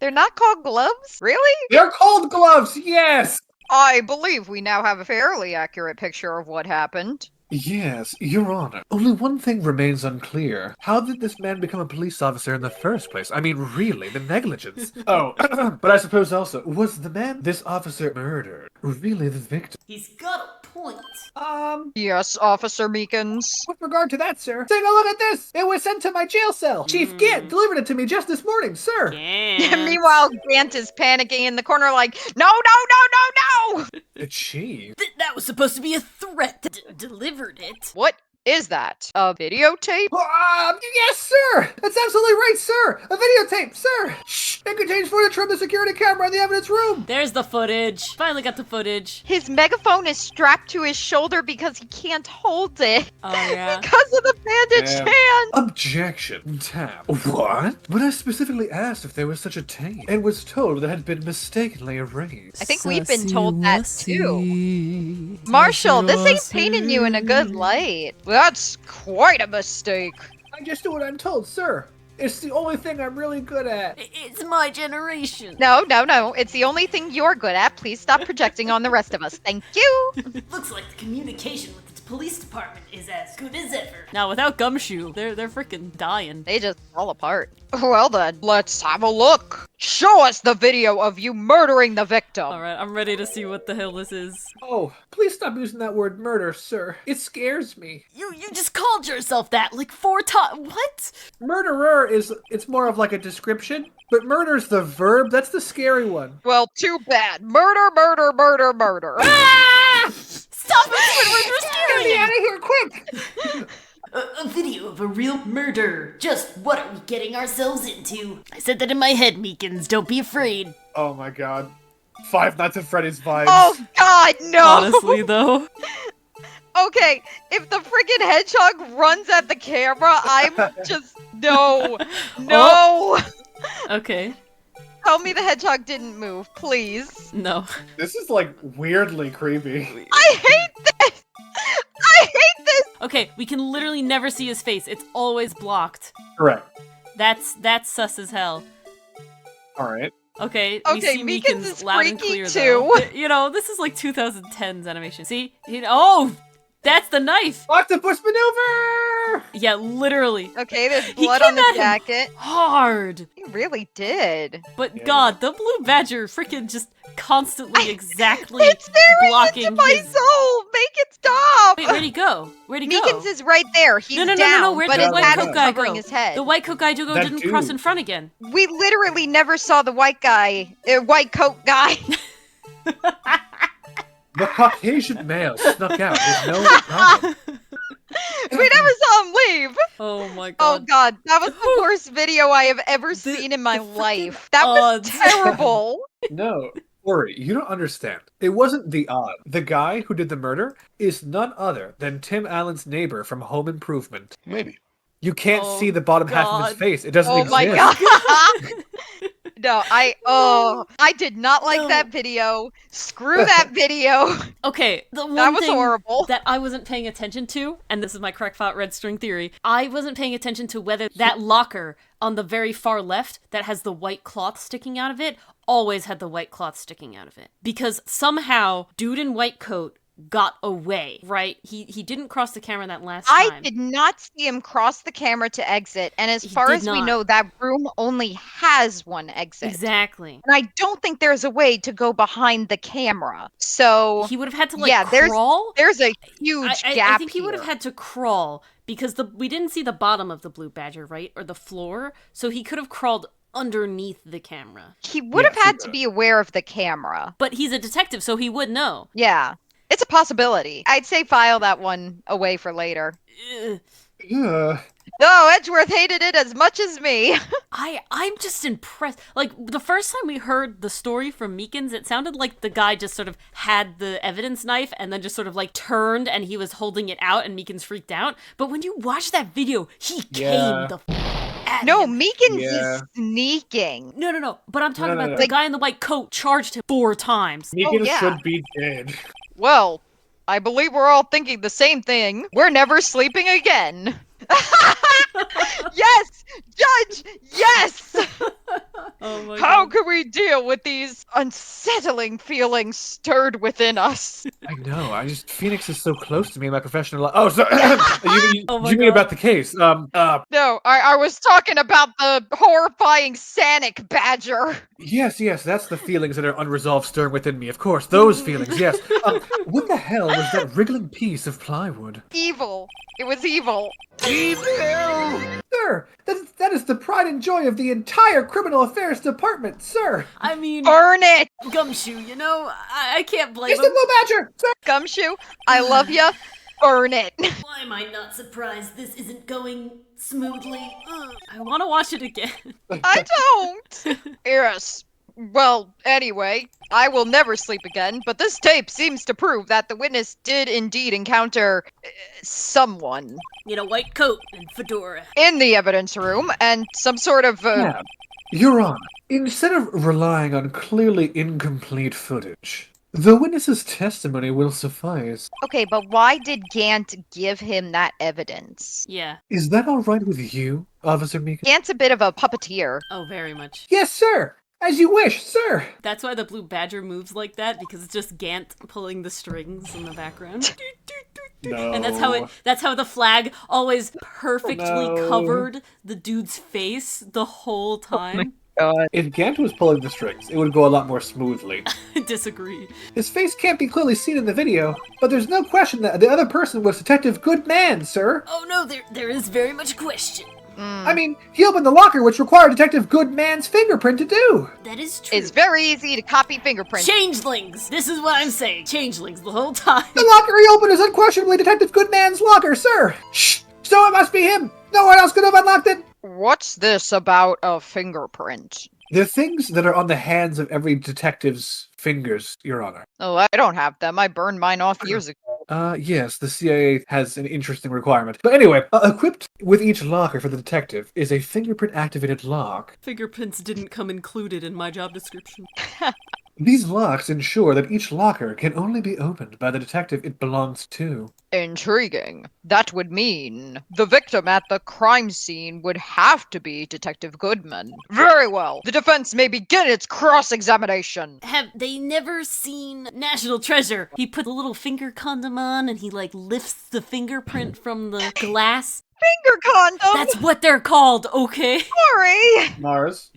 They're not called gloves? Really? They're called gloves, yes! I believe we now have a fairly accurate picture of what happened. Yes, Your Honor. Only one thing remains unclear. How did this man become a police officer in the first place? I mean, really, the negligence. Oh, but I suppose also, was the man this officer murdered really the victim? He's got a point. Yes, Officer Meekins. With regard to that, sir, take a look at this! It was sent to my jail cell! Chief Gant delivered it to me just this morning, sir! Meanwhile, Gant is panicking in the corner like, no, no, no, no, no! The chief? That was supposed to be a threat. Delivered it. What is that? A videotape? Yes, sir! That's absolutely right, sir! A videotape, sir! Shh! It contains footage from the security camera in the evidence room! There's the footage. Finally got the footage. His megaphone is strapped to his shoulder because he can't hold it. Oh, yeah. Because of the bandaged hand. Objection. Tap. What? But I specifically asked if there was such a tape, and was told that it had been mistakenly erased. I think we've been told that too. Marshall, this ain't painting you in a good light. That's quite a mistake. I just do what I'm told, sir. It's the only thing I'm really good at. It's my generation. No, no, no. It's the only thing you're good at. Please stop projecting on the rest of us. Thank you. Looks like the communication with the police department is as good as ever. Now, without Gumshoe, they're freaking dying. They just fall apart. Well then, let's have a look. Show us the video of you murdering the victim. Alright, I'm ready to see what the hell this is. Oh, please stop using that word murder, sir. It scares me. You just called yourself that like 4 times. What? Murderer it's more of like a description, but murder's the verb. That's the scary one. Well, too bad. Murder, murder, murder, murder. Ah! Stop it! Get me out of here, quick! A video of a real murder. Just what are we getting ourselves into? I said that in my head, Meekins. Don't be afraid. Oh my god. Five Nights at Freddy's vibes. Oh god, no! Honestly, though. Okay, if the freaking hedgehog runs at the camera, I'm just... No. No! Okay. Tell me the hedgehog didn't move, please. No. This is like weirdly creepy. I hate this! I hate this! Okay, we can literally never see his face. It's always blocked. Correct. That's sus as hell. Alright. Okay, we Okay, see Meekins Meekins is loud and freaky clear, too. though. You know, this is like 2010's animation. See? Oh! That's the knife! Octopus maneuver! Yeah, literally. Okay, there's He blood came on the at him jacket. Hard! He really did. But Yeah. god, the blue badger freaking just constantly exactly It's very blocking into my his... soul! Make it stop! Wait, where'd he go? Where'd he go? Meekins is right there. He's No, down, where'd but the his white hat is coat guy covering go? his head. The white coat guy That didn't cross dude. in front again. We literally never saw the white coat guy. The Caucasian male snuck out with no problem. We never saw him leave. Oh my Oh god. god, that was the worst video I have ever seen in my the freaking life. That was odds. terrible. No. Ori, you don't understand. It wasn't the odd. The guy who did the murder is none other than Tim Allen's neighbor from Home Improvement. Maybe. You can't Oh, see the bottom half of his God. face. It doesn't Oh exist. my god. No, I did not like No. that video. Screw that video. Okay, the one That was thing horrible. that I wasn't paying attention to, and this is my crackpot red string theory, I wasn't paying attention to whether that locker on the very far left that has the white cloth sticking out of it always had the white cloth sticking out of it. Because somehow, dude in white coat got away, right? He didn't cross the camera that last time. I did not see him cross the camera to exit, and as He far did as we not. know, that room only has one exit. Exactly. And I don't think there's a way to go behind the camera. So He would have had to like yeah, crawl. there's a huge I gap think he would have here. had to crawl because we didn't see the bottom of the blue badger, right? Or the floor. So he could have crawled underneath the camera. He would Yes, have had he to would. be aware of the camera. But he's a detective, so he would know. Yeah. It's a possibility. I'd say file that one away for later. Ugh. Ugh. No, Edgeworth hated it as much as me. I'm just impressed. Like, the first time we heard the story from Meekins, it sounded like the guy just sort of had the evidence knife and then just sort of like turned and he was holding it out and Meekins freaked out. But when you watch that video, he Yeah. came the at No, him. Meekins Yeah. is sneaking. No. But I'm talking No, about no. the Like- guy in the white coat charged him 4 times. Meekins yeah. should be dead. Well, I believe we're all thinking the same thing. We're never sleeping again. Yes! Judge! Yes! Oh my How god. can we deal with these unsettling feelings stirred within us? I know. Phoenix is so close to me in my professional life. Oh, sorry. Oh my You mean God. about the case? No, I was talking about the horrifying Sanic badger. Yes, that's the feelings that are unresolved stirring within me. Of course, those feelings. Yes. What the hell was that wriggling piece of plywood? Evil. It was evil. Sir, that is the pride and joy of the entire criminal affairs department, sir. I mean, Burn it! Gumshoe, you know, I can't blame Mr. him. Blue Badger, sir. Gumshoe, I love ya. Burn it. Why am I not surprised this isn't going smoothly? I want to watch it again. I don't. Yes. Well, anyway, I will never sleep again, but this tape seems to prove that the witness did indeed encounter someone In a white coat and fedora. in the evidence room and some sort of Yeah. Your Honor, instead of relying on clearly incomplete footage, the witness's testimony will suffice. Okay, but why did Gant give him that evidence? Yeah. Is that all right with you, Officer Meekin? Gant's a bit of a puppeteer. Oh, very much. Yes, sir. As you wish, sir. That's why the blue badger moves like that, because it's just Gant pulling the strings in the background. No. And that's how the flag always perfectly No. covered the dude's face the whole time. If Gant was pulling the strings, it would go a lot more smoothly. I disagree. His face can't be clearly seen in the video, but there's no question that the other person was Detective Goodman, sir. Oh no, there is very much question. I mean, he opened the locker, which required Detective Goodman's fingerprint to do. That is true. It's very easy to copy fingerprints. Changelings! This is what I'm saying. Changelings the whole time. The locker he opened is unquestionably Detective Goodman's locker, sir. Shh! So it must be him. No one else could have unlocked it. What's this about a fingerprint? The things that are on the hands of every detective's fingers, Your Honor. Oh, I don't have them. I burned mine off years ago. Yes, the CIA has an interesting requirement. But anyway, equipped with each locker for the detective is a fingerprint-activated lock. Fingerprints didn't come included in my job description. These locks ensure that each locker can only be opened by the detective it belongs to. Intriguing. That would mean the victim at the crime scene would have to be Detective Goodman. Very well. The defense may begin its cross-examination. Have they never seen National Treasure? He put a little finger condom on and he like lifts the fingerprint from the glass. Finger condom! That's what they're called, okay? Sorry! Mars,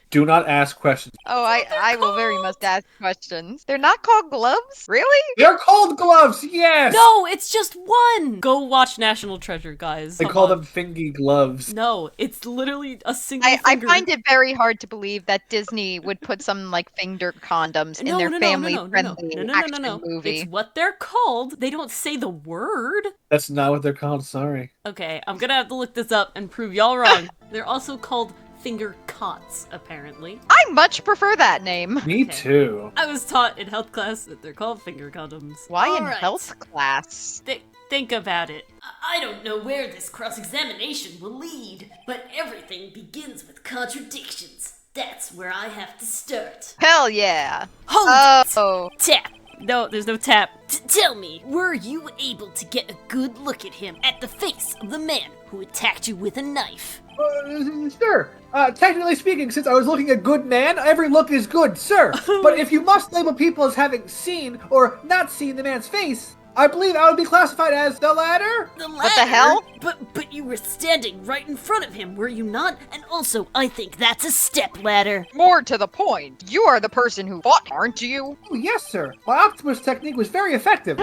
do not ask questions. Oh, I will very much ask questions. They're not called gloves? Really? They're called gloves, yes! No, it's just one! Go watch National Treasure, guys. They Come call on. them fingy gloves. No, it's literally a single I finger. find it very hard to believe that Disney would put some, like, finger condoms in their family-friendly action movie. It's what they're called. They don't say the word. That's not what they're called, sorry. Okay, I'm gonna have to look this up and prove y'all wrong. They're also called finger cots, apparently. I much prefer that name. Me Okay. too. I was taught in health class that they're called finger condoms. Why in Alright. health class? Think about it. I don't know where this cross-examination will lead, but everything begins with contradictions. That's where I have to start. Hell yeah. Hold it! Oh. Tap! No, there's no tap. Tell me, were you able to get a good look at him, at the face of the man who attacked you with a knife? Sir, technically speaking, since I was looking at good man, every look is good, sir. But if you must label people as having seen or not seen the man's face, I believe I would be classified as the latter. The ladder? What the hell? But you were standing right in front of him, were you not? And also, I think that's a step ladder. More to the point, you are the person who fought, aren't you? Oh, yes, sir. My octopus technique was very effective.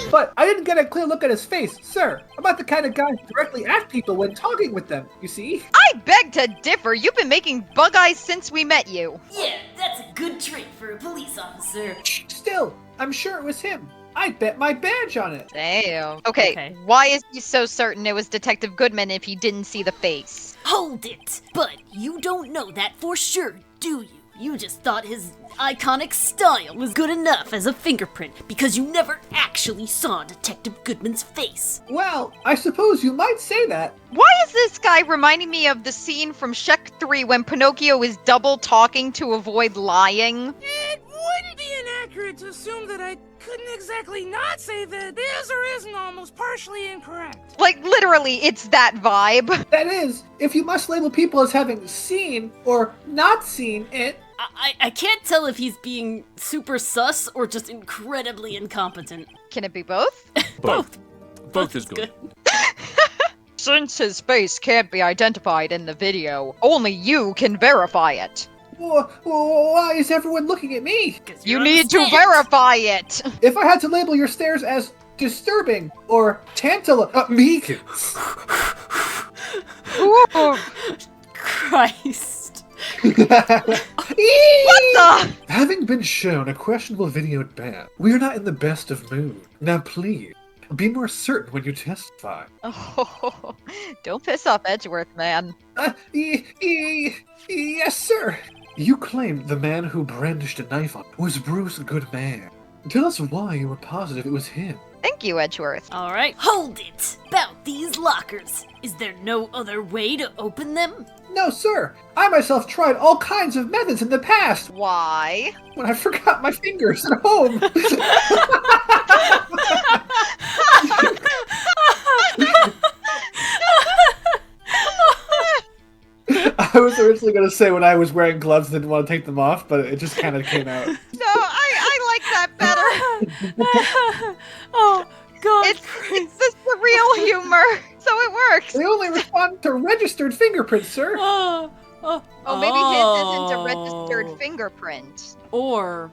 But I didn't get a clear look at his face, sir. I'm not the kind of guy directly at people when talking with them, you see? I beg to differ. You've been making bug eyes since we met you. Yeah, that's a good trait for a police officer. Still, I'm sure it was him. I bet my badge on it. Damn. Okay, Okay. why is he so certain it was Detective Goodman if he didn't see the face? Hold it! But you don't know that for sure, do you? You just thought his iconic style was good enough as a fingerprint because you never actually saw Detective Goodman's face. Well, I suppose you might say that. Why is this guy reminding me of the scene from Shrek 3 when Pinocchio is double talking to avoid lying? It wouldn't be inaccurate to assume that I couldn't exactly not say that is or isn't almost partially incorrect. Like, literally, it's that vibe. That is, if you must label people as having seen or not seen it. I can't tell if he's being super sus or just incredibly incompetent. Can it be both? Both. Both is good. Since his face can't be identified in the video, only you can verify it. Why is everyone looking at me? You need to verify it! If I had to label your stares as disturbing or Mekins. Ooh, Christ. what the? Having been shown a questionable video at ban, we are not in the best of mood. Now please, be more certain when you testify. Oh, don't piss off Edgeworth, man. Yes, sir. You claimed the man who brandished a knife on was Bruce Goodman. Tell us why you were positive it was him. Thank you, Edgeworth. All right. Hold it. About these lockers. Is there no other way to open them? No, sir. I myself tried all kinds of methods in the past Why? when I forgot my fingers at home. I was originally going to say when I was wearing gloves, didn't want to take them off, but it just kind of came out. No, I like that better. Oh, God. It's the surreal humor, so it works. They only respond to registered fingerprints, sir. Oh, Oh, maybe his isn't a registered fingerprint. Or,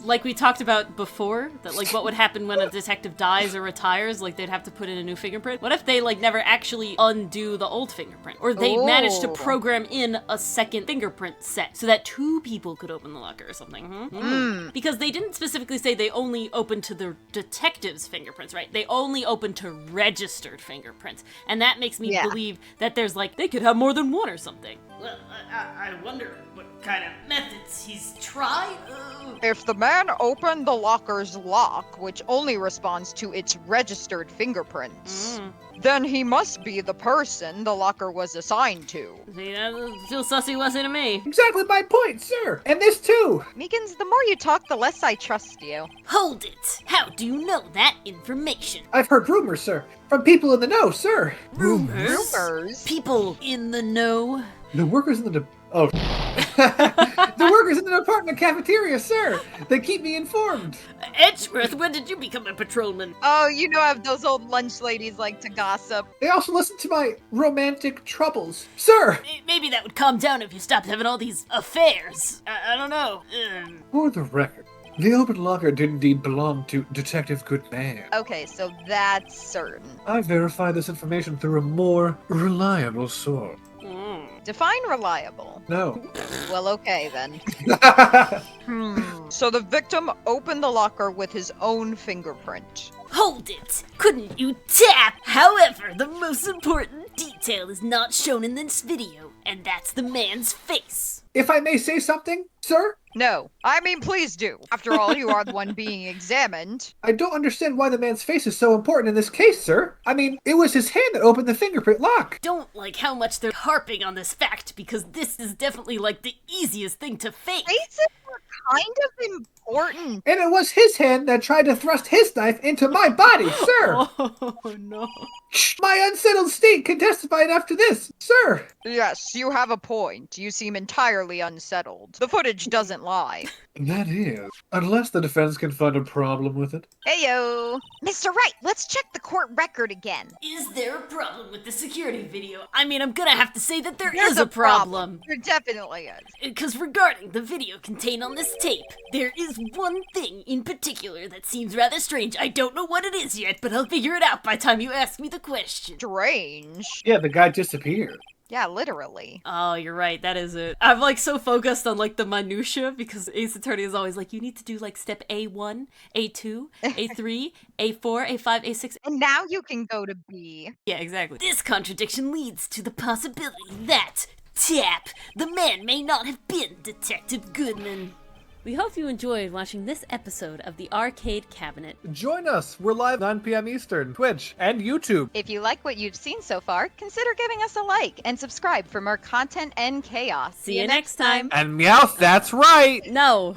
like we talked about before, that like what would happen when a detective dies or retires, like they'd have to put in a new fingerprint. What if they like never actually undo the old fingerprint? Or they managed to program in a second fingerprint set so that two people could open the locker or something. Because they didn't specifically say they only open to the detective's fingerprints, right? They only open to registered fingerprints. And that makes me believe that there's like, they could have more than one or something. Well, I wonder what kind of methods he's tried. If the man opened the locker's lock, which only responds to its registered fingerprints, then he must be the person the locker was assigned to. See, that feels sussy wussy to me. Exactly my point, sir. And this too. Meekins, the more you talk, the less I trust you. Hold it! How do you know that information? I've heard rumors, sir, from people in the know, sir. Rumors? People in the know? The workers in the the workers in the department cafeteria, sir. They keep me informed. Edgeworth, when did you become a patrolman? Oh, you know how those old lunch ladies like to gossip. They also listen to my romantic troubles, sir. Maybe that would calm down if you stopped having all these affairs. I don't know. For the record, the open locker did indeed belong to Detective Goodman. Okay, so that's certain. I verified this information through a more reliable source. Define reliable. No. Well, okay then. So the victim opened the locker with his own fingerprint. Hold it! Couldn't you tap? However, the most important detail is not shown in this video, and that's the man's face. If I may say something, sir? No, I mean please do. After all, you are the one being examined. I don't understand why the man's face is so important in this case, sir. I mean, it was his hand that opened the fingerprint lock. Don't like how much they're harping on this fact, because this is definitely like the easiest thing to fake. Faces are kind of important. And it was his hand that tried to thrust his knife into my body, sir. Oh no. My unsettled state can testify after this, sir. Yes, you have a point. You seem entirely unsettled. The footage doesn't lie. That is, unless the defense can find a problem with it. Heyo. Mr. Wright, let's check the court record again. Is there a problem with the security video? I mean, I'm gonna have to say that There's is a problem. There definitely is. Because regarding the video contained on this tape, there is one thing in particular that seems rather strange. I don't know what it is yet, but I'll figure it out by the time you ask me the question. Strange. Yeah, the guy disappeared. Yeah, literally. Oh, you're right. That is it. I'm like so focused on like the minutia because Ace Attorney is always like, you need to do like step A1, A2, A3, A4, A5, A6. And now you can go to B. Yeah, exactly. This contradiction leads to the possibility that, tap, the man may not have been Detective Goodman. We hope you enjoyed watching this episode of the Arcade Cabinet. Join us. We're live 9 p.m. Eastern, Twitch, and YouTube. If you like what you've seen so far, consider giving us a like and subscribe for more content and chaos. See you next time. And Meowth, that's right. No.